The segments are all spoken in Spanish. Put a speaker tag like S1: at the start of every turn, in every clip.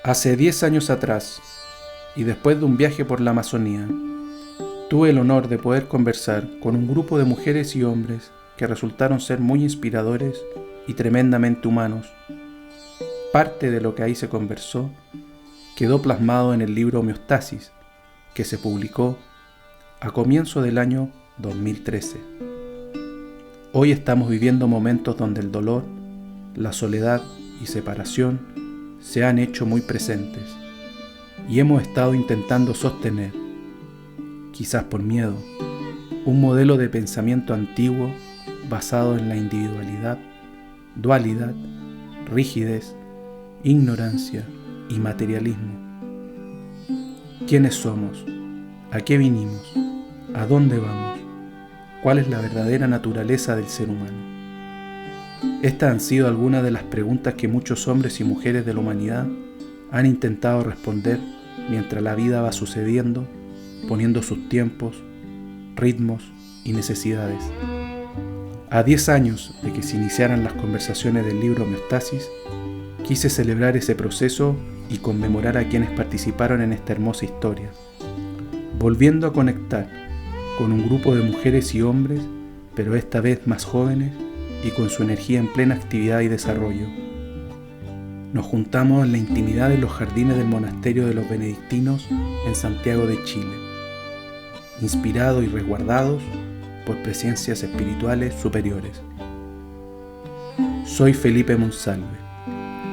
S1: Hace 10 años atrás, y después de un viaje por la Amazonía, tuve el honor de poder conversar con un grupo de mujeres y hombres que resultaron ser muy inspiradores y tremendamente humanos. Parte de lo que ahí se conversó quedó plasmado en el libro Homeostasis, que se publicó a comienzo del año 2013. Hoy estamos viviendo momentos donde el dolor, la soledad y separación se han hecho muy presentes y hemos estado intentando sostener, quizás por miedo, un modelo de pensamiento antiguo basado en la individualidad, dualidad, rigidez, ignorancia y materialismo. ¿Quiénes somos? ¿A qué vinimos? ¿A dónde vamos? ¿Cuál es la verdadera naturaleza del ser humano? Estas han sido algunas de las preguntas que muchos hombres y mujeres de la humanidad han intentado responder mientras la vida va sucediendo, poniendo sus tiempos, ritmos y necesidades. A 10 años de que se iniciaran las conversaciones del libro Homeostasis, quise celebrar ese proceso y conmemorar a quienes participaron en esta hermosa historia, volviendo a conectar con un grupo de mujeres y hombres, pero esta vez más jóvenes y con su energía en plena actividad y desarrollo. Nos juntamos en la intimidad de los jardines del monasterio de los benedictinos en Santiago de Chile, inspirados y resguardados por presencias espirituales superiores. Soy Felipe Monsalve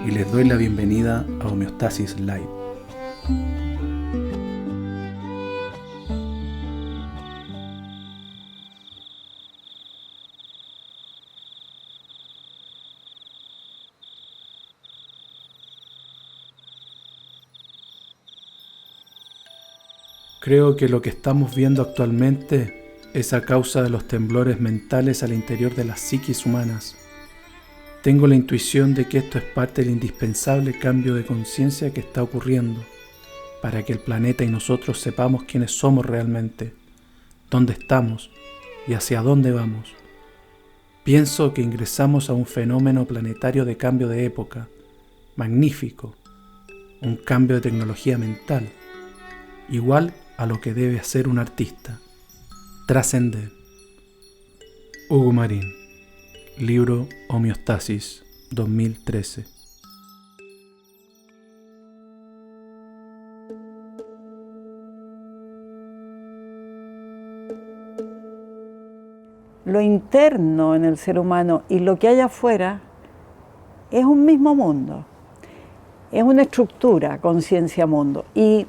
S1: y les doy la bienvenida a Homeostasis Live. Creo que lo que estamos viendo actualmente es a causa de los temblores mentales al interior de las psiquis humanas. Tengo la intuición de que esto es parte del indispensable cambio de conciencia que está ocurriendo para que el planeta y nosotros sepamos quiénes somos realmente, dónde estamos y hacia dónde vamos. Pienso que ingresamos a un fenómeno planetario de cambio de época, magnífico, un cambio de tecnología mental, igual a lo que debe hacer un artista, trascender. Hugo Marín, libro Homeostasis, 2013.
S2: Lo interno en el ser humano y lo que hay afuera es un mismo mundo, es una estructura, conciencia-mundo. Y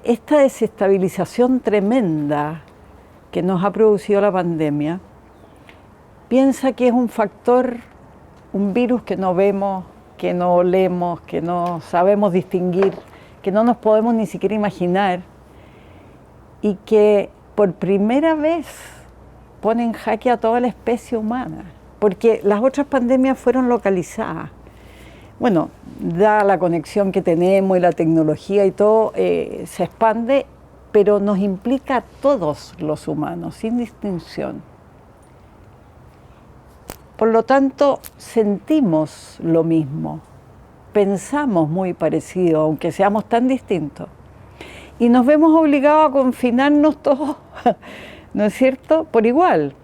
S2: esta desestabilización tremenda que nos ha producido la pandemia, piensa que es un factor, un virus que no vemos, que no olemos, que no sabemos distinguir, que no nos podemos ni siquiera imaginar, y que por primera vez pone en jaque a toda la especie humana, porque las otras pandemias fueron localizadas. Bueno, da la conexión que tenemos y la tecnología y todo, se expande, pero nos implica a todos los humanos, sin distinción. Por lo tanto, sentimos lo mismo, pensamos muy parecido, aunque seamos tan distintos. Y nos vemos obligados a confinarnos todos, ¿no es cierto?, por igual.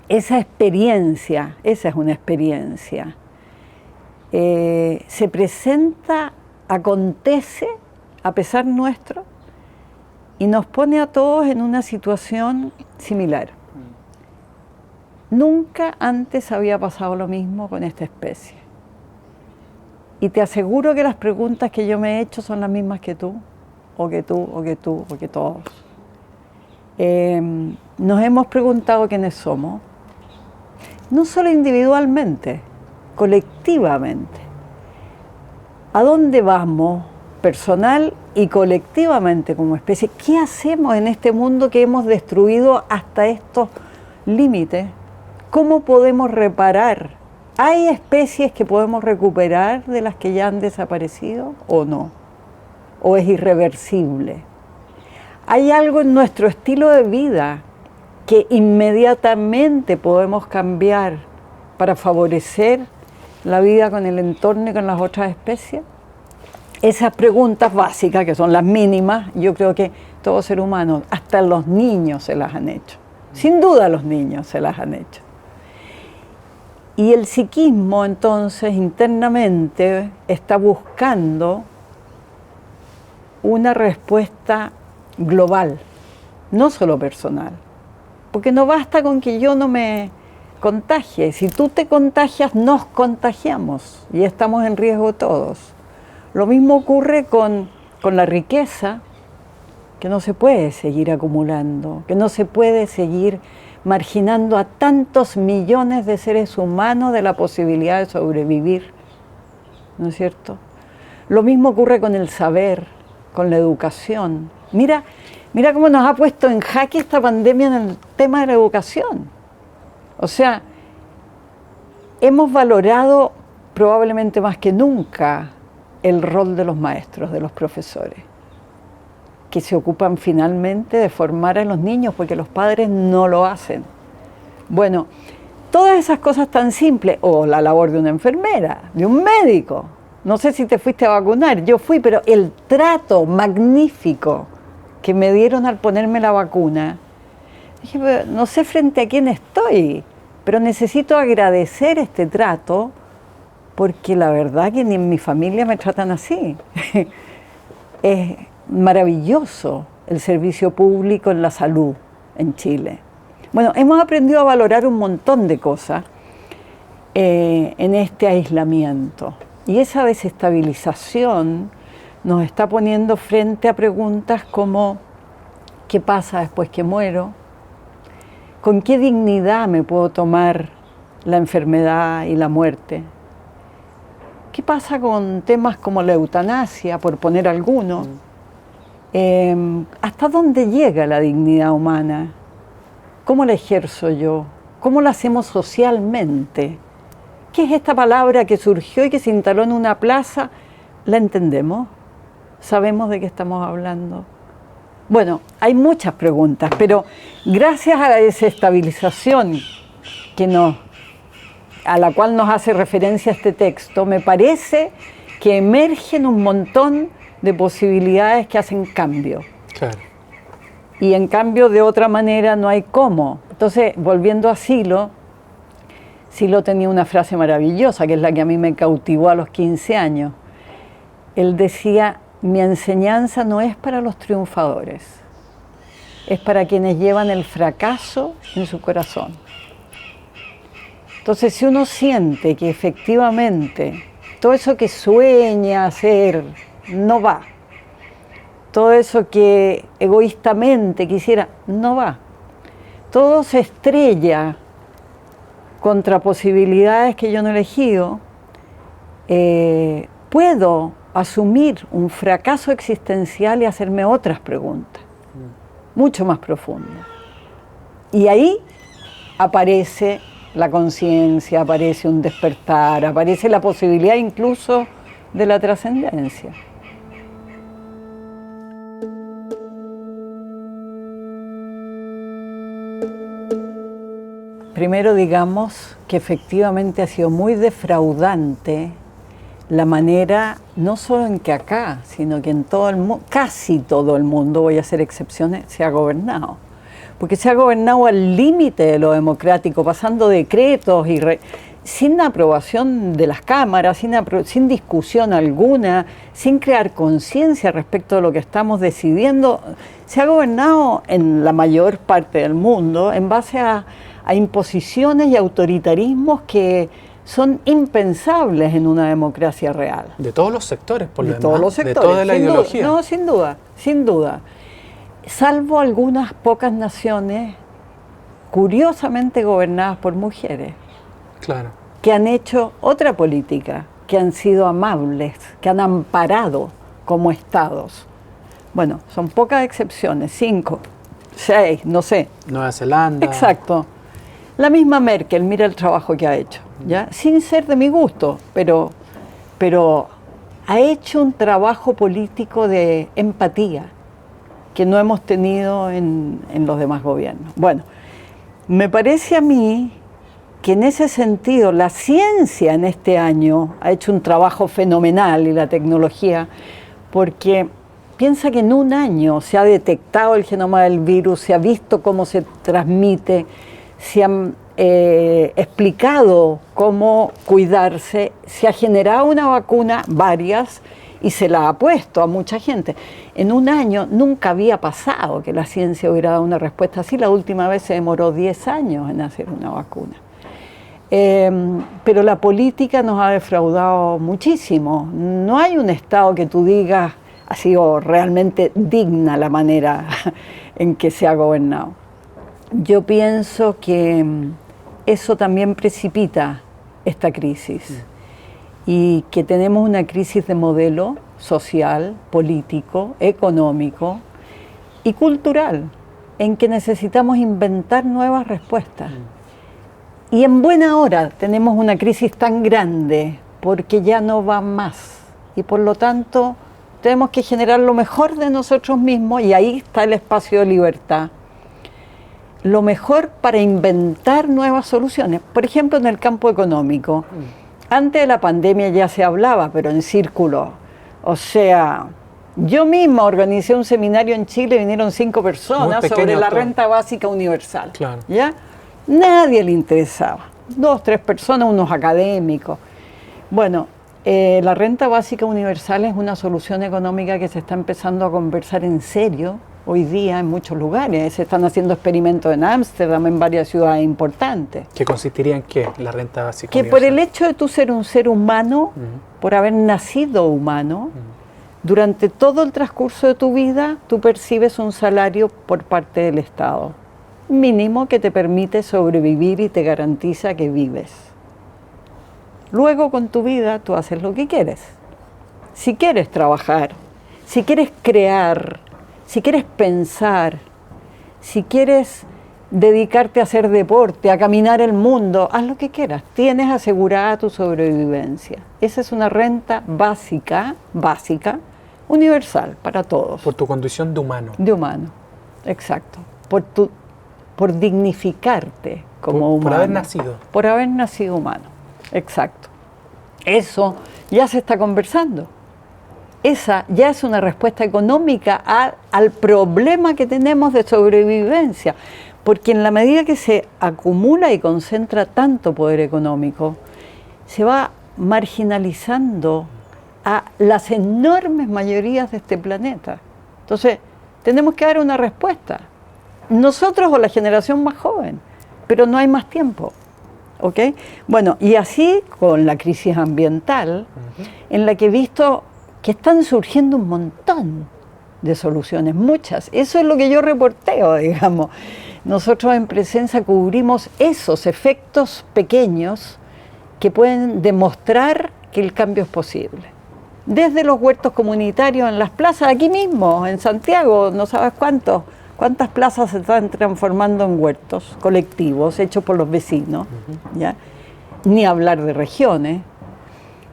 S2: Esa experiencia, esa es una experiencia. Se presenta, acontece a pesar nuestro y nos pone a todos en una situación similar. Nunca antes había pasado lo mismo con esta especie. Y te aseguro que las preguntas que yo me he hecho son las mismas que tú, o que tú, o que tú, o que todos. Nos hemos preguntado quiénes somos, no solo individualmente, colectivamente. ¿A dónde vamos, personal y colectivamente como especie? ¿Qué hacemos en este mundo que hemos destruido hasta estos límites? ¿Cómo podemos reparar? ¿Hay especies que podemos recuperar de las que ya han desaparecido o no? ¿O es irreversible? ¿Hay algo en nuestro estilo de vida que inmediatamente podemos cambiar para favorecer la vida con el entorno y con las otras especies? Esas preguntas básicas, que son las mínimas, yo creo que todo ser humano, hasta los niños se las han hecho. Sin duda los niños se las han hecho. Y el psiquismo, entonces, internamente está buscando una respuesta global, no solo personal. Porque no basta con que yo no me contagie. Si tú te contagias, nos contagiamos y estamos en riesgo todos. Lo mismo ocurre con la riqueza, que no se puede seguir acumulando, que no se puede seguir marginando a tantos millones de seres humanos de la posibilidad de sobrevivir, ¿no es cierto? Lo mismo ocurre con el saber, con la educación. Mira cómo nos ha puesto en jaque esta pandemia en el tema de la educación. O sea, hemos valorado probablemente más que nunca el rol de los maestros, de los profesores, que se ocupan finalmente de formar a los niños porque los padres no lo hacen. Bueno, todas esas cosas tan simples, o la labor de una enfermera, de un médico. No sé si te fuiste a vacunar, yo fui, pero el trato magnífico que me dieron al ponerme la vacuna, dije, no sé frente a quién estoy, pero necesito agradecer este trato porque la verdad que ni en mi familia me tratan así. Es maravilloso el servicio público en la salud en Chile. Bueno, hemos aprendido a valorar un montón de cosas en este aislamiento. Y esa desestabilización nos está poniendo frente a preguntas como ¿qué pasa después que muero? ¿Con qué dignidad me puedo tomar la enfermedad y la muerte? ¿Qué pasa con temas como la eutanasia, por poner alguno? ¿Hasta dónde llega la dignidad humana? ¿Cómo la ejerzo yo? ¿Cómo la hacemos socialmente? ¿Qué es esta palabra que surgió y que se instaló en una plaza? ¿La entendemos? ¿Sabemos de qué estamos hablando? Bueno, hay muchas preguntas, pero gracias a la desestabilización a la cual nos hace referencia este texto, me parece que emergen un montón de posibilidades que hacen cambio.
S3: Claro.
S2: Y en cambio, de otra manera, no hay cómo. Entonces, volviendo a Silo tenía una frase maravillosa, que es la que a mí me cautivó a los 15 años. Él decía, mi enseñanza no es para los triunfadores, es para quienes llevan el fracaso en su corazón. Entonces, si uno siente que efectivamente todo eso que sueña hacer no va, todo eso que egoístamente quisiera, no va, todo se estrella contra posibilidades que yo no he elegido, puedo asumir un fracaso existencial y hacerme otras preguntas, mucho más profundas. Y ahí aparece la conciencia, aparece un despertar, aparece la posibilidad incluso de la trascendencia. Primero digamos que efectivamente ha sido muy defraudante la manera, no solo en que acá, sino que en todo el mundo, casi todo el mundo, voy a hacer excepciones, se ha gobernado. Porque se ha gobernado al límite de lo democrático, pasando decretos y sin aprobación de las cámaras, sin discusión alguna, sin crear conciencia respecto de lo que estamos decidiendo. Se ha gobernado en la mayor parte del mundo en base a imposiciones y autoritarismos que son impensables en una democracia real.
S3: De todos los sectores, por lo demás.
S2: De todos los sectores.
S3: De toda la ideología.
S2: No, sin duda, sin duda. Salvo algunas pocas naciones curiosamente gobernadas por mujeres.
S3: Claro.
S2: Que han hecho otra política, que han sido amables, que han amparado como estados. Bueno, son pocas excepciones, 5, 6, no sé.
S3: Nueva Zelanda.
S2: Exacto. La misma Merkel, mira el trabajo que ha hecho, ¿ya? Sin ser de mi gusto, pero ha hecho un trabajo político de empatía que no hemos tenido en los demás gobiernos. Bueno, me parece a mí que en ese sentido la ciencia en este año ha hecho un trabajo fenomenal y la tecnología, porque piensa que en un año se ha detectado el genoma del virus, se ha visto cómo se transmite, se han explicado cómo cuidarse, se ha generado una vacuna, varias, y se la ha puesto a mucha gente. En un año nunca había pasado que la ciencia hubiera dado una respuesta así. La última vez se demoró 10 años en hacer una vacuna. Pero la política nos ha defraudado muchísimo. No hay un Estado que tú digas ha sido realmente digna la manera en que se ha gobernado. Yo pienso que eso también precipita esta crisis y que tenemos una crisis de modelo social, político, económico y cultural, en que necesitamos inventar nuevas respuestas. Y en buena hora tenemos una crisis tan grande porque ya no va más y por lo tanto tenemos que generar lo mejor de nosotros mismos y ahí está el espacio de libertad. Lo mejor para inventar nuevas soluciones, por ejemplo en el campo económico. Antes de la pandemia ya se hablaba, pero en círculo. O sea, yo misma organicé un seminario en Chile, vinieron 5 personas sobre la renta básica universal.
S3: Claro.
S2: ¿Ya? Nadie le interesaba. 2, 3 personas, unos académicos. Bueno, la renta básica universal es una solución económica que se está empezando a conversar en serio hoy día en muchos lugares. Se están haciendo experimentos en Ámsterdam, en varias ciudades importantes.
S3: ¿Qué consistiría en qué la renta básica
S2: que
S3: universal?
S2: Por el hecho de tú ser un ser humano, por haber nacido humano, durante todo el transcurso de tu vida, tú percibes un salario por parte del Estado, mínimo que te permite sobrevivir y te garantiza que vives. Luego con tu vida tú haces lo que quieres. Si quieres trabajar, si quieres crear, si quieres pensar, si quieres dedicarte a hacer deporte, a caminar el mundo, haz lo que quieras. Tienes asegurada tu sobrevivencia. Esa es una renta básica, universal para todos.
S3: Por tu condición de humano.
S2: De humano, exacto. Por dignificarte como humano.
S3: Por haber nacido.
S2: Por haber nacido humano, exacto. Eso ya se está conversando. Esa ya es una respuesta económica al problema que tenemos de sobrevivencia, porque en la medida que se acumula y concentra tanto poder económico, se va marginalizando a las enormes mayorías de este planeta. Entonces, tenemos que dar una respuesta. Nosotros o la generación más joven, pero no hay más tiempo. ¿Ok? Bueno, y así con la crisis ambiental, en la que he visto que están surgiendo un montón de soluciones, muchas. Eso es lo que yo reporteo, digamos. Nosotros en Presencia cubrimos esos efectos pequeños que pueden demostrar que el cambio es posible. Desde los huertos comunitarios en las plazas, aquí mismo, en Santiago, no sabes cuántas plazas se están transformando en huertos colectivos hechos por los vecinos, ¿ya? Ni hablar de regiones.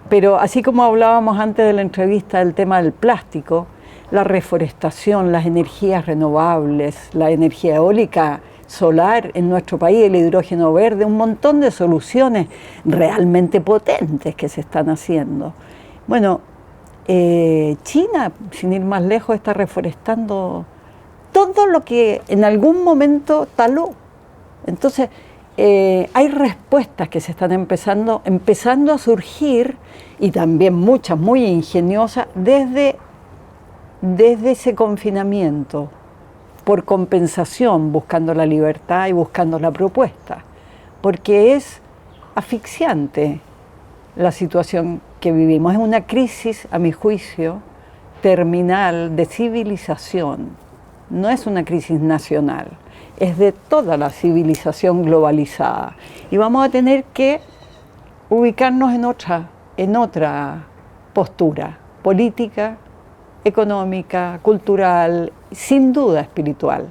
S2: Pero así como hablábamos antes de la entrevista del tema del plástico, la reforestación, las energías renovables, la energía eólica, solar en nuestro país, el hidrógeno verde, un montón de soluciones realmente potentes que se están haciendo. Bueno, China, sin ir más lejos, está reforestando todo lo que en algún momento taló. Entonces, hay respuestas que se están empezando a surgir, y también muchas muy ingeniosas, desde ese confinamiento, por compensación, buscando la libertad y buscando la propuesta, porque es asfixiante la situación que vivimos. Es una crisis, a mi juicio, terminal de civilización. No es una crisis nacional, es de toda la civilización globalizada. Y vamos a tener que ubicarnos en otra postura política, económica, cultural, sin duda espiritual.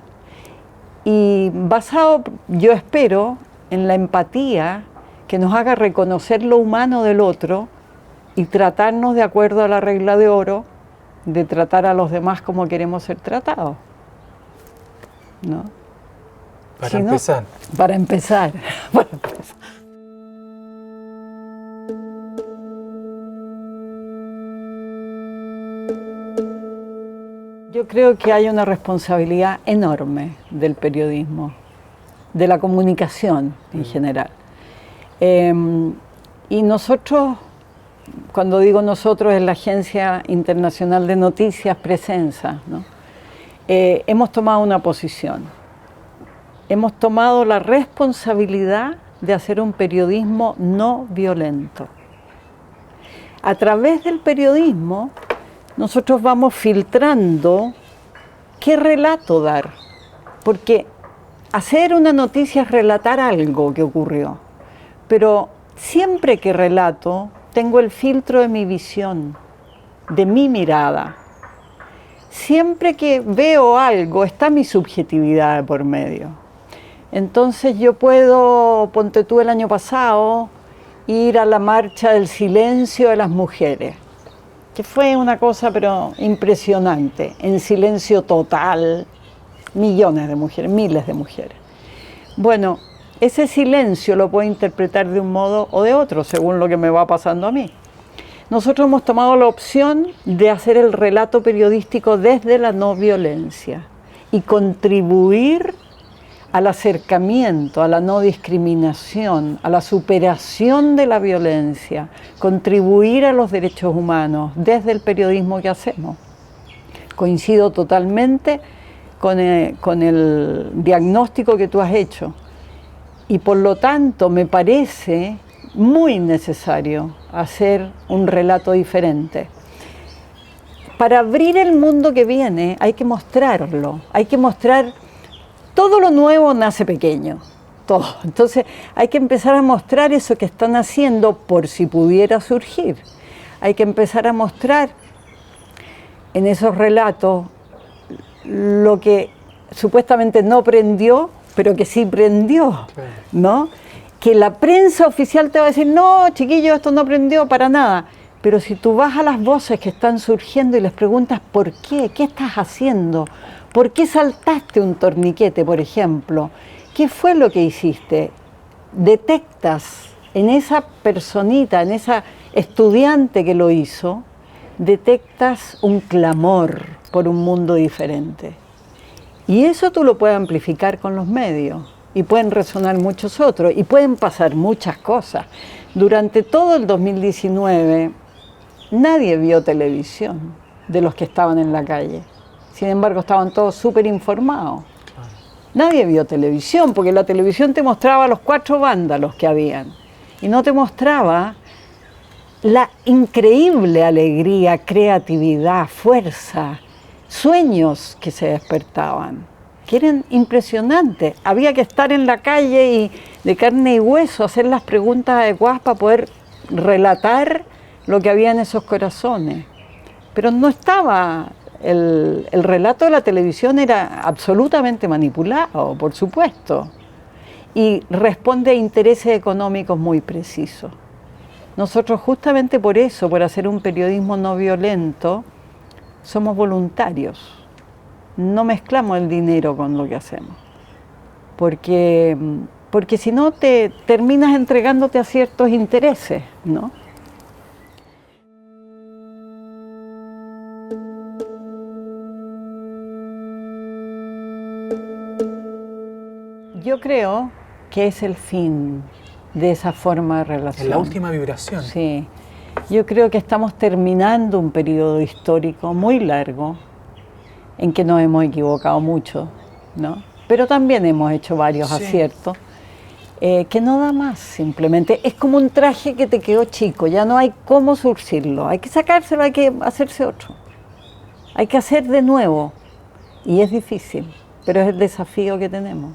S2: Y basado, yo espero, en la empatía que nos haga reconocer lo humano del otro y tratarnos de acuerdo a la regla de oro de tratar a los demás como queremos ser tratados. ¿No?
S3: Para empezar.
S2: Para empezar. Yo creo que hay una responsabilidad enorme del periodismo, de la comunicación en general. Y nosotros, cuando digo nosotros, es la Agencia Internacional de Noticias, Presensa, ¿no? Hemos tomado una posición. Hemos tomado la responsabilidad de hacer un periodismo no violento. A través del periodismo, nosotros vamos filtrando qué relato dar, porque hacer una noticia es relatar algo que ocurrió, pero siempre que relato, tengo el filtro de mi visión, de mi mirada. Siempre que veo algo, está mi subjetividad de por medio. Entonces yo puedo, ponte tú el año pasado, ir a la marcha del silencio de las mujeres, que fue una cosa pero impresionante, en silencio total, millones de mujeres, miles de mujeres. Bueno, ese silencio lo puedo interpretar de un modo o de otro, según lo que me va pasando a mí. Nosotros hemos tomado la opción de hacer el relato periodístico desde la no violencia y contribuir al acercamiento, a la no discriminación, a la superación de la violencia, contribuir a los derechos humanos desde el periodismo que hacemos. Coincido totalmente con el diagnóstico que tú has hecho y por lo tanto me parece muy necesario hacer un relato diferente. Para abrir el mundo que viene hay que mostrarlo, hay que mostrar. Todo lo nuevo nace pequeño, todo. Entonces hay que empezar a mostrar eso que están haciendo por si pudiera surgir. Hay que empezar a mostrar en esos relatos lo que supuestamente no prendió, pero que sí prendió, ¿no? Que la prensa oficial te va a decir, no, chiquillo, esto no prendió para nada. Pero si tú vas a las voces que están surgiendo y les preguntas ¿por qué? ¿Qué estás haciendo? ¿Por qué saltaste un torniquete, por ejemplo? ¿Qué fue lo que hiciste? Detectas en esa personita, en esa estudiante que lo hizo, detectas un clamor por un mundo diferente. Y eso tú lo puedes amplificar con los medios. Y pueden resonar muchos otros, y pueden pasar muchas cosas. Durante todo el 2019, nadie vio televisión de los que estaban en la calle. Sin embargo, estaban todos súper informados. Nadie vio televisión, porque la televisión te mostraba los 4 vándalos que habían. Y no te mostraba la increíble alegría, creatividad, fuerza, sueños que se despertaban, que eran impresionantes. Había que estar en la calle y de carne y hueso, hacer las preguntas adecuadas para poder relatar lo que había en esos corazones. Pero no estaba, el relato de la televisión era absolutamente manipulado, por supuesto, y responde a intereses económicos muy precisos. Nosotros justamente por eso, por hacer un periodismo no violento, somos voluntarios. No mezclamos el dinero con lo que hacemos, porque si no te terminas entregándote a ciertos intereses, ¿no? Yo creo que es el fin de esa forma de relación.
S3: Es la última vibración.
S2: Sí, yo creo que estamos terminando un periodo histórico muy largo, en que nos hemos equivocado mucho, ¿no? Pero también hemos hecho varios aciertos, que no da más, simplemente. Es como un traje que te quedó chico, ya no hay cómo surcirlo, hay que sacárselo, hay que hacerse otro. Hay que hacer de nuevo, y es difícil, pero es el desafío que tenemos.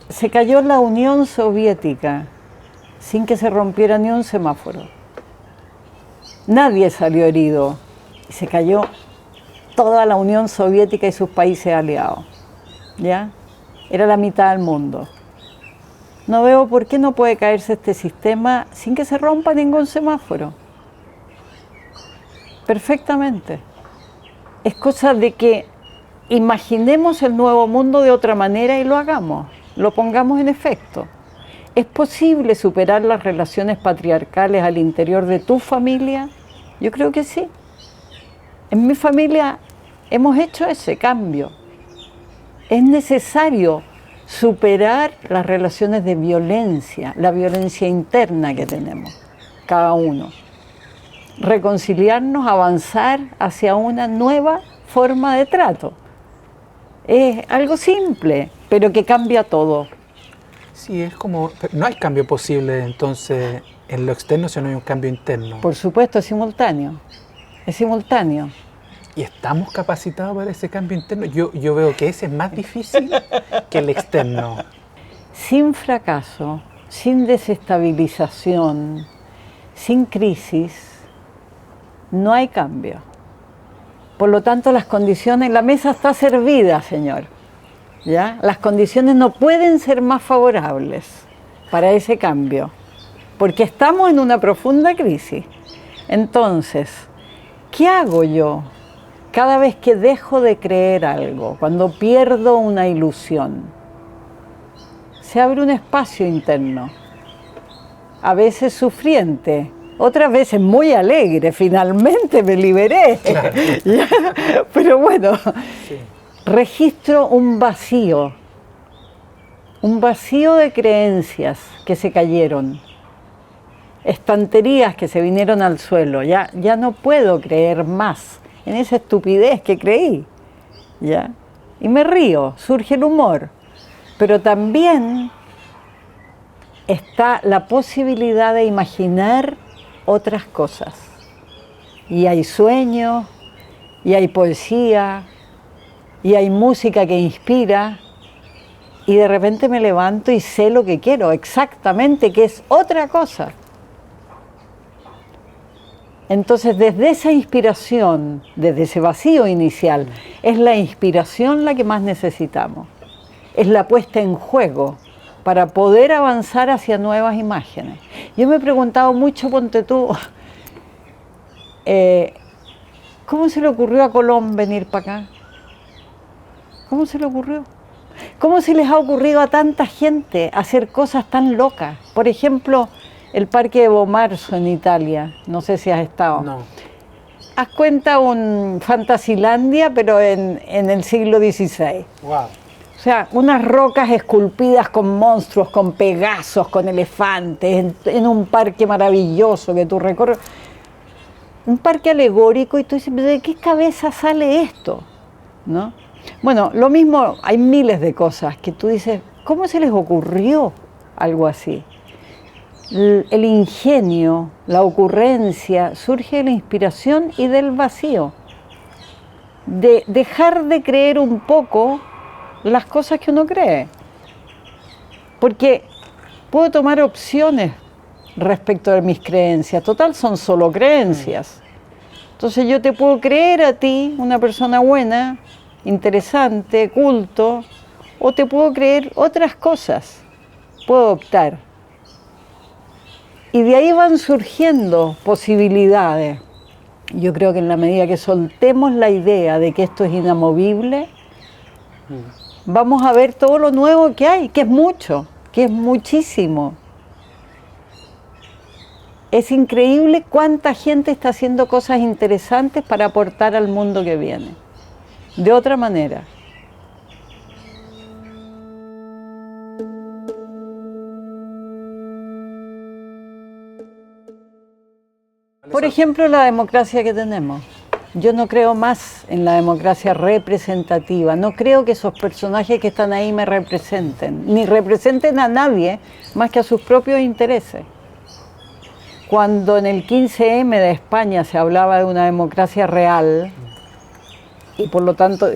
S2: Se cayó la Unión Soviética sin que se rompiera ni un semáforo. Nadie salió herido, y se cayó toda la Unión Soviética y sus países aliados, ¿ya? Era la mitad del mundo. No veo por qué no puede caerse este sistema sin que se rompa ningún semáforo. Perfectamente. Es cosa de que imaginemos el nuevo mundo de otra manera y lo hagamos, lo pongamos en efecto. ¿Es posible superar las relaciones patriarcales al interior de tu familia? Yo creo que sí. En mi familia hemos hecho ese cambio. Es necesario superar las relaciones de violencia, la violencia interna que tenemos, cada uno. Reconciliarnos, avanzar hacia una nueva forma de trato. Es algo simple, pero que cambia todo.
S3: Sí, es como, no hay cambio posible entonces en lo externo si no hay un cambio interno.
S2: Por supuesto, es simultáneo. Es simultáneo.
S3: ¿Y estamos capacitados para ese cambio interno? Yo veo que ese es más difícil que el externo.
S2: Sin fracaso, sin desestabilización, sin crisis, no hay cambio. Por lo tanto, las condiciones, la mesa está servida, Señor. ¿Ya? Las condiciones no pueden ser más favorables para ese cambio, porque estamos en una profunda crisis. Entonces, ¿qué hago yo cada vez que dejo de creer algo, cuando pierdo una ilusión? Se abre un espacio interno, a veces sufriente, otras veces muy alegre, finalmente me liberé.
S3: Claro.
S2: Pero bueno,
S3: Sí.
S2: registro un vacío de creencias que se cayeron, estanterías que se vinieron al suelo. Ya no puedo creer más en esa estupidez que creí, ¿ya? Y me río, surge el humor, pero también está la posibilidad de imaginar otras cosas. Y hay sueños, y hay poesía, y hay música que inspira, y de repente me levanto y sé lo que quiero, exactamente, que es otra cosa. Entonces, desde esa inspiración, desde ese vacío inicial, es la inspiración la que más necesitamos. Es la puesta en juego para poder avanzar hacia nuevas imágenes. Yo me he preguntado mucho, ponte tú, ¿cómo se le ocurrió a Colón venir para acá? ¿Cómo se le ocurrió? ¿Cómo se les ha ocurrido a tanta gente hacer cosas tan locas? Por ejemplo, el Parque de Bomarzo en Italia, no sé si has estado.
S3: No.
S2: Haz cuenta un Fantasilandia, pero en el siglo XVI.
S3: Wow.
S2: O sea, unas rocas esculpidas con monstruos, con pegasos, con elefantes, en un parque maravilloso que tú recorres. Un parque alegórico y tú dices, ¿de qué cabeza sale esto? ¿No? Bueno, lo mismo, hay miles de cosas que tú dices, ¿cómo se les ocurrió algo así? El ingenio, la ocurrencia, surge de la inspiración y del vacío. De dejar de creer un poco las cosas que uno cree. Porque puedo tomar opciones respecto de mis creencias. Total, son solo creencias. Entonces yo te puedo creer a ti, una persona buena, interesante, culto, o te puedo creer otras cosas. Puedo optar. Y de ahí van surgiendo posibilidades. Yo creo que en la medida que soltemos la idea de que esto es inamovible, vamos a ver todo lo nuevo que hay, que es mucho, que es muchísimo. Es increíble cuánta gente está haciendo cosas interesantes para aportar al mundo que viene. De otra manera. Por ejemplo, la democracia que tenemos. Yo no creo más en la democracia representativa. No creo que esos personajes que están ahí me representen, ni representen a nadie más que a sus propios intereses. Cuando en el 15M de España se hablaba de una democracia real, y por lo tanto,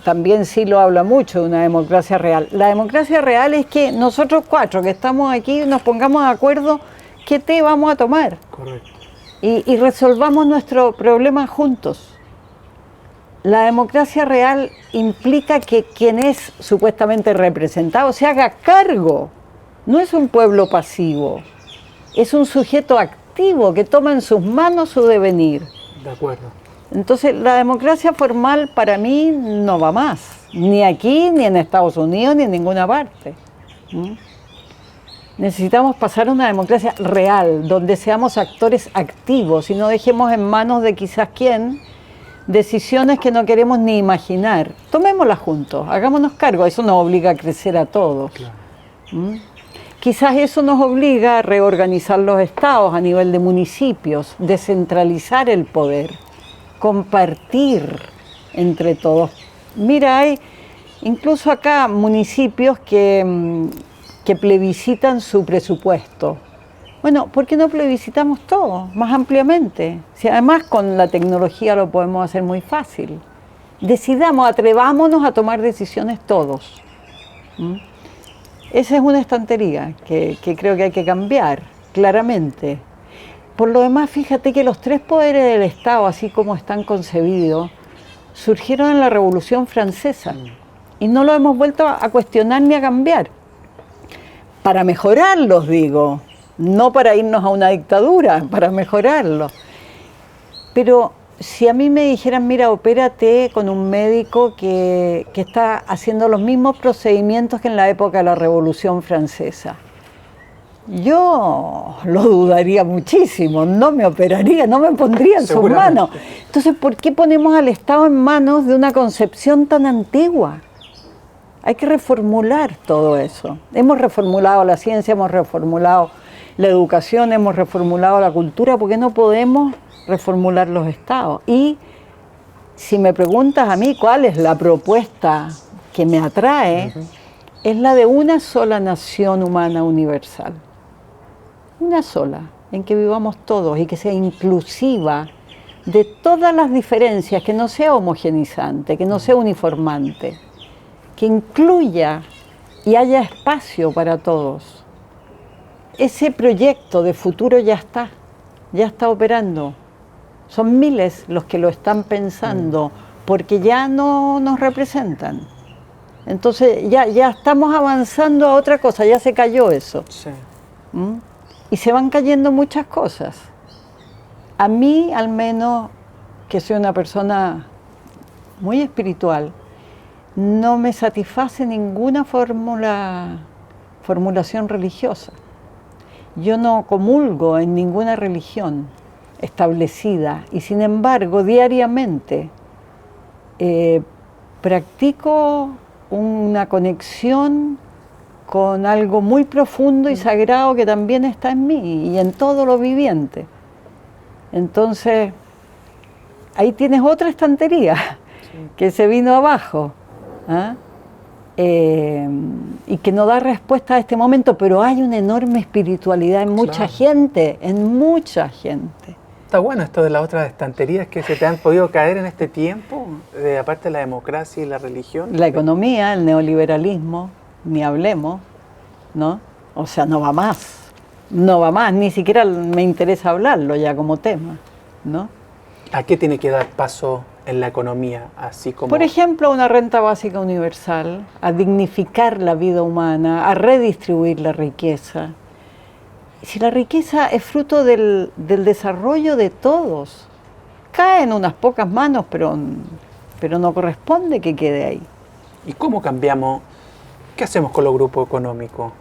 S2: también sí lo habla mucho de una democracia real. La democracia real es que nosotros cuatro que estamos aquí nos pongamos de acuerdo qué té vamos a tomar.
S3: Correcto.
S2: Y resolvamos nuestro problema juntos. La democracia real implica que quien es supuestamente representado se haga cargo. No es un pueblo pasivo, es un sujeto activo que toma en sus manos su devenir.
S3: De acuerdo.
S2: Entonces, la democracia formal para mí no va más, ni aquí, ni en Estados Unidos, ni en ninguna parte. Necesitamos pasar a una democracia real, donde seamos actores activos y no dejemos en manos de quizás quién decisiones que no queremos ni imaginar. Tomémoslas juntos, hagámonos cargo, eso nos obliga a crecer a todos.
S3: Claro.
S2: ¿Mm? Quizás eso nos obliga a reorganizar los estados a nivel de municipios, descentralizar el poder, compartir entre todos. Mira, hay incluso acá municipios que plebiscitan su presupuesto. Bueno, ¿por qué no plebiscitamos todo más ampliamente? Si además con la tecnología lo podemos hacer muy fácil. Decidamos, atrevámonos a tomar decisiones todos. ¿Mm? Esa es una estantería que creo que hay que cambiar, claramente. Por lo demás, fíjate que los tres poderes del Estado, así como están concebidos, surgieron en la Revolución Francesa y no lo hemos vuelto a cuestionar ni a cambiar. Para mejorarlos, digo, no para irnos a una dictadura, para mejorarlos. Pero si a mí me dijeran, mira, opérate con un médico que está haciendo los mismos procedimientos que en la época de la Revolución Francesa, yo lo dudaría muchísimo, no me operaría, no me pondría en sus manos. Entonces, ¿por qué ponemos al Estado en manos de una concepción tan antigua? Hay que reformular todo eso. Hemos reformulado la ciencia, hemos reformulado la educación, hemos reformulado la cultura, ¿por qué no podemos reformular los estados? Y si me preguntas a mí cuál es la propuesta que me atrae, es la de una sola nación humana universal. Una sola, en que vivamos todos y que sea inclusiva de todas las diferencias, que no sea homogenizante, que no sea uniformante, que incluya y haya espacio para todos. Ese proyecto de futuro ya está operando. Son miles los que lo están pensando, porque ya no nos representan. Entonces ya estamos avanzando a otra cosa, ya se cayó eso.
S3: Sí.
S2: ¿Mm? Y se van cayendo muchas cosas. A mí, al menos, que soy una persona muy espiritual, no me satisface ninguna formulación religiosa. Yo no comulgo en ninguna religión establecida y sin embargo diariamente practico una conexión con algo muy profundo y sagrado que también está en mí y en todo lo viviente. Entonces, ahí tienes otra estantería que se vino abajo. ¿Ah? Y que no da respuesta a este momento, pero hay una enorme espiritualidad en mucha gente, en mucha gente.
S3: Está bueno esto de las otras estanterías que se te han podido caer en este tiempo, aparte de la democracia y la religión.
S2: La economía, el neoliberalismo, ni hablemos, ¿no? O sea, no va más, ni siquiera me interesa hablarlo ya como tema, ¿no?
S3: ¿A qué tiene que dar paso en la economía, así como...?
S2: Por ejemplo, una renta básica universal, a dignificar la vida humana, a redistribuir la riqueza. Si la riqueza es fruto del desarrollo de todos, cae en unas pocas manos, pero no corresponde que quede ahí.
S3: ¿Y cómo cambiamos? ¿Qué hacemos con los grupos económicos?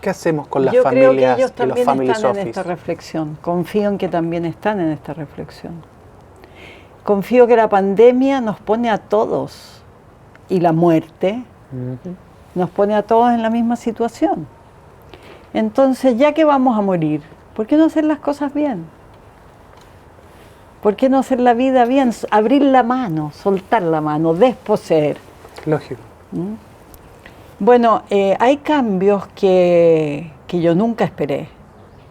S3: ¿Qué hacemos con las
S2: Yo
S3: familias
S2: creo que ellos
S3: y los
S2: también
S3: family
S2: están en
S3: office?
S2: esta reflexión, confío en que también están en esta reflexión. Confío que la pandemia nos pone a todos, y la muerte nos pone a todos en la misma situación. Entonces, ya que vamos a morir, ¿por qué no hacer las cosas bien? ¿Por qué no hacer la vida bien? Abrir la mano, soltar la mano, desposeer.
S3: Lógico.
S2: Bueno, hay cambios que yo nunca esperé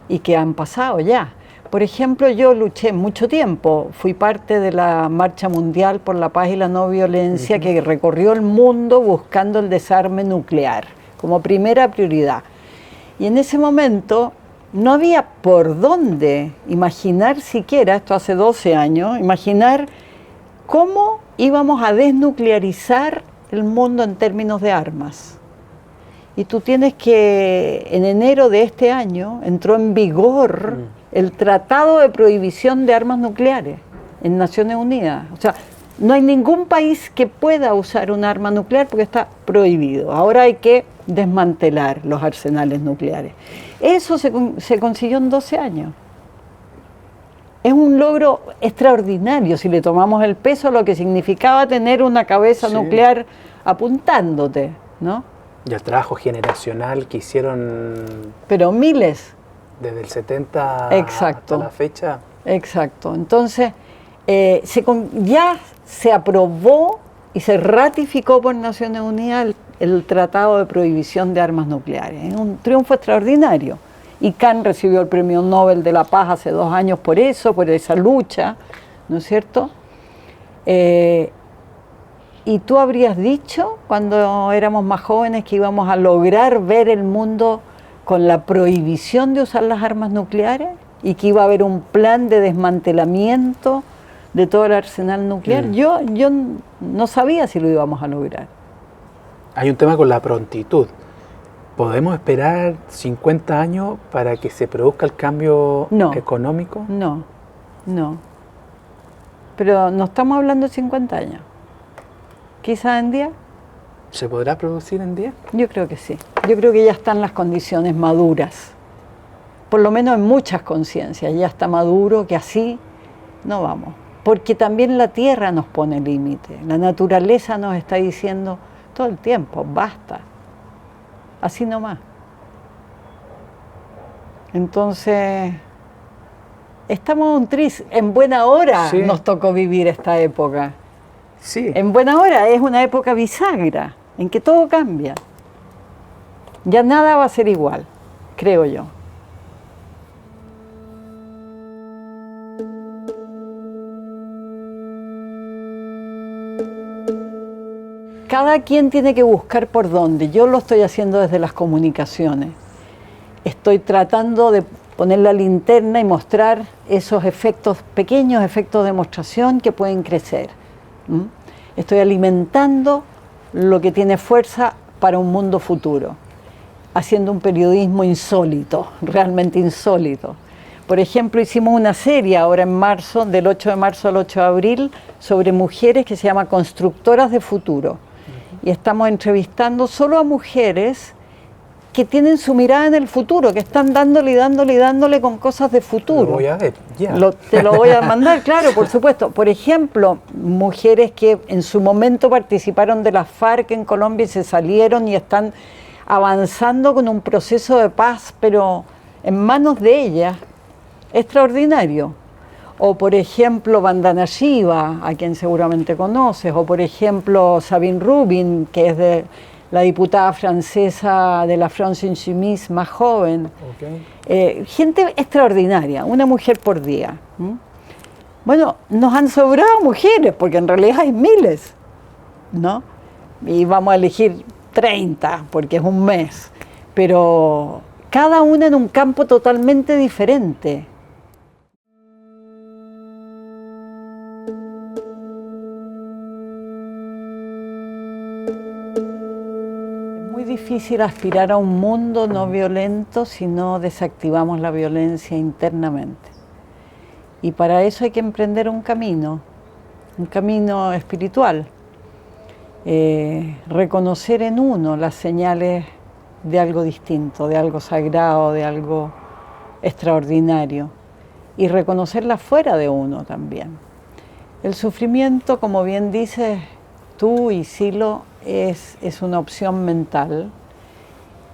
S2: y que han pasado ya. Por ejemplo, yo luché mucho tiempo, fui parte de la Marcha Mundial por la Paz y la No Violencia que recorrió el mundo buscando el desarme nuclear como primera prioridad. Y en ese momento no había por dónde imaginar siquiera, esto hace 12 años, imaginar cómo íbamos a desnuclearizar el mundo en términos de armas. Y tú tienes que, en enero de este año, entró en vigor el Tratado de Prohibición de Armas Nucleares en Naciones Unidas. O sea, no hay ningún país que pueda usar un arma nuclear porque está prohibido. Ahora hay que desmantelar los arsenales nucleares. Eso se consiguió en 12 años. es un logro extraordinario si le tomamos el peso a lo que significaba tener una cabeza nuclear apuntándote, ¿no?
S3: Y el trabajo generacional que hicieron...
S2: Pero miles.
S3: Desde el 70
S2: Exacto.
S3: hasta la fecha.
S2: Exacto. Entonces, ya se aprobó y se ratificó por Naciones Unidas el Tratado de Prohibición de Armas Nucleares. Es un triunfo extraordinario. Y Khan recibió el Premio Nobel de la Paz hace 2 años por eso, por esa lucha, ¿no es cierto? ¿Y tú habrías dicho cuando éramos más jóvenes que íbamos a lograr ver el mundo con la prohibición de usar las armas nucleares y que iba a haber un plan de desmantelamiento de todo el arsenal nuclear? Yo no sabía si lo íbamos a lograr.
S3: Hay un tema con la prontitud. ¿Podemos esperar 50 años para que se produzca el cambio económico?
S2: No. Pero no estamos hablando de 50 años. ¿Quizás en 10?
S3: ¿Se podrá producir en 10?
S2: Yo creo que sí. Yo creo que ya están las condiciones maduras. Por lo menos en muchas conciencias ya está maduro que así no vamos. Porque también la tierra nos pone límite. La naturaleza nos está diciendo todo el tiempo, basta. Así nomás. Entonces, estamos en buena hora nos tocó vivir esta época.
S3: Sí.
S2: En buena hora es una época bisagra, en que todo cambia. Ya nada va a ser igual, creo yo. Cada quien tiene que buscar por dónde. Yo lo estoy haciendo desde las comunicaciones. Estoy tratando de poner la linterna y mostrar esos efectos, pequeños efectos de demostración que pueden crecer. Estoy alimentando lo que tiene fuerza para un mundo futuro, haciendo un periodismo insólito, realmente insólito. Por ejemplo, hicimos una serie ahora en marzo, del 8 de marzo al 8 de abril, sobre mujeres que se llama Constructoras de Futuro. Y estamos entrevistando solo a mujeres que tienen su mirada en el futuro, que están dándole con cosas de futuro.
S3: Lo voy a ver, ya.
S2: Te lo voy a mandar, claro, por supuesto. Por ejemplo, mujeres que en su momento participaron de la FARC en Colombia y se salieron y están avanzando con un proceso de paz, pero en manos de ellas, extraordinario. O por ejemplo, Vandana Shiva, a quien seguramente conoces, o por ejemplo, Sabine Rubin, que es de la diputada francesa de la France Insoumise más joven. Gente extraordinaria, una mujer por día. Bueno, nos han sobrado mujeres, porque en realidad hay miles, ¿no? Y vamos a elegir 30, porque es un mes, pero cada una en un campo totalmente diferente. Es difícil aspirar a un mundo no violento si no desactivamos la violencia internamente. Y para eso hay que emprender un camino espiritual. Reconocer en uno las señales de algo distinto, de algo sagrado, de algo extraordinario. Y reconocerlas fuera de uno también. El sufrimiento, como bien dices tú y Silo, es una opción mental,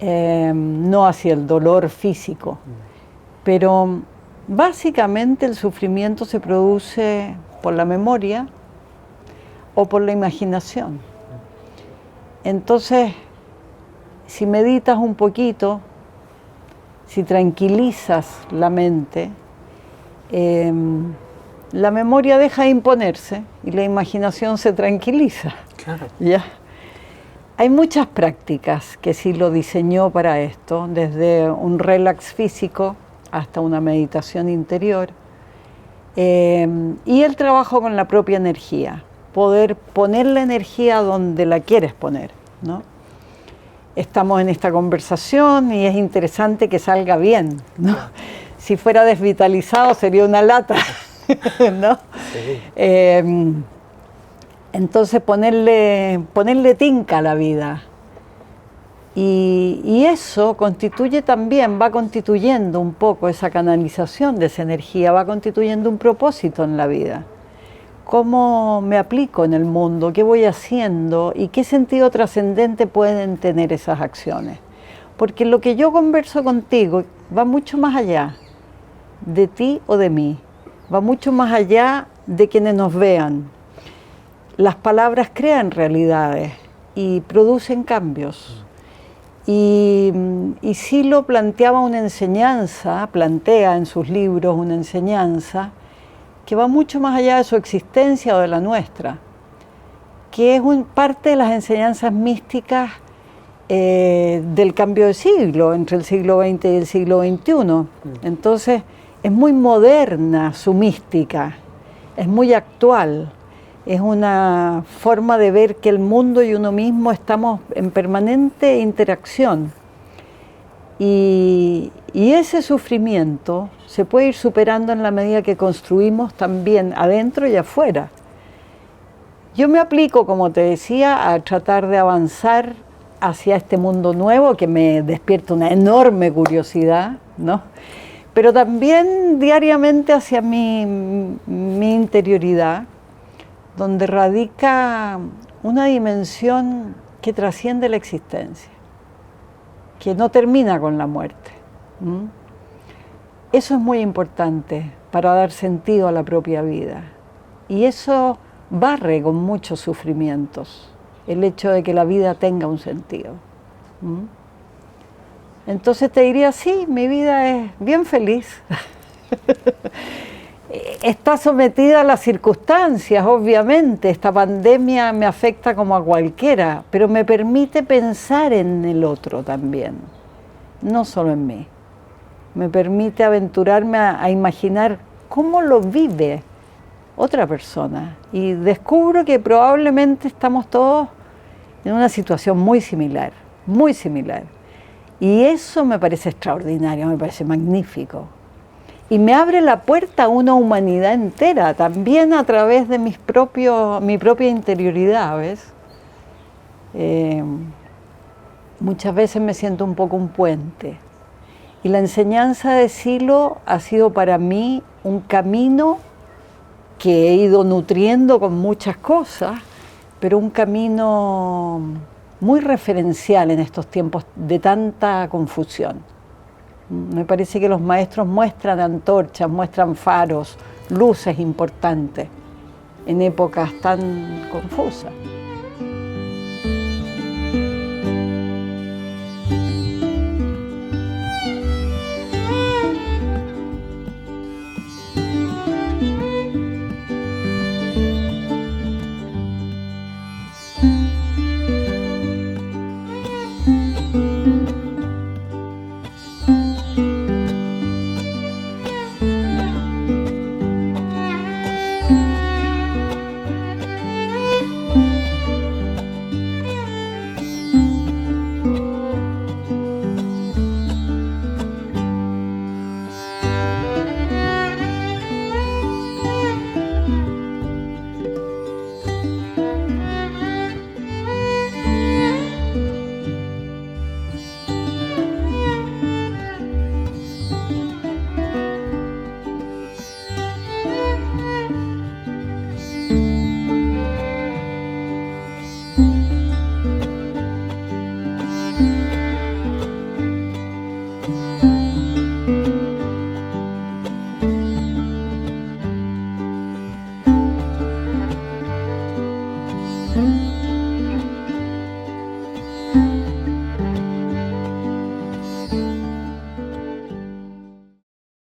S2: no hacia el dolor físico, pero básicamente el sufrimiento se produce por la memoria o por la imaginación. Entonces, si meditas un poquito, si tranquilizas la mente, la memoria deja de imponerse y la imaginación se tranquiliza.
S3: Claro.
S2: ¿Ya? Hay muchas prácticas que sí lo diseñó para esto, desde un relax físico hasta una meditación interior, y el trabajo con la propia energía, poder poner la energía donde la quieres poner, ¿no? Estamos en esta conversación y es interesante que salga bien, ¿no? Si fuera desvitalizado sería una lata, ¿no? Sí. Entonces ponerle tinca a la vida, Y eso constituye también, va constituyendo un poco esa canalización de esa energía, va constituyendo un propósito en la vida. ¿Cómo me aplico en el mundo? ¿Qué voy haciendo? ¿Y qué sentido trascendente pueden tener esas acciones? Porque lo que yo converso contigo va mucho más allá de ti o de mí, va mucho más allá de quienes nos vean. Las palabras crean realidades y producen cambios. Y Silo planteaba una enseñanza, plantea en sus libros una enseñanza que va mucho más allá de su existencia o de la nuestra, que es parte de las enseñanzas místicas del cambio de siglo, entre el siglo XX y el siglo XXI. Entonces, es muy moderna su mística, es muy actual. Es una forma de ver que el mundo y uno mismo estamos en permanente interacción. Y ese sufrimiento se puede ir superando en la medida que construimos también adentro y afuera. Yo me aplico, como te decía, a tratar de avanzar hacia este mundo nuevo que me despierta una enorme curiosidad, ¿no? Pero también diariamente hacia mi interioridad, donde radica una dimensión que trasciende la existencia, que no termina con la muerte. Eso es muy importante para dar sentido a la propia vida. Y eso barre con muchos sufrimientos, el hecho de que la vida tenga un sentido. Entonces te diría, sí, mi vida es bien feliz. Está sometida a las circunstancias, obviamente. Esta pandemia me afecta como a cualquiera, pero me permite pensar en el otro también, no solo en mí. Me permite aventurarme a imaginar cómo lo vive otra persona. Y descubro que probablemente estamos todos en una situación muy similar, muy similar. Y eso me parece extraordinario, me parece magnífico. Y me abre la puerta a una humanidad entera, también a través de mi propia interioridad, ¿ves? Muchas veces me siento un poco un puente. Y la enseñanza de Silo ha sido para mí un camino que he ido nutriendo con muchas cosas, pero un camino muy referencial en estos tiempos de tanta confusión. Me parece que los maestros muestran antorchas, muestran faros, luces importantes en épocas tan confusas.
S4: Mm-hmm.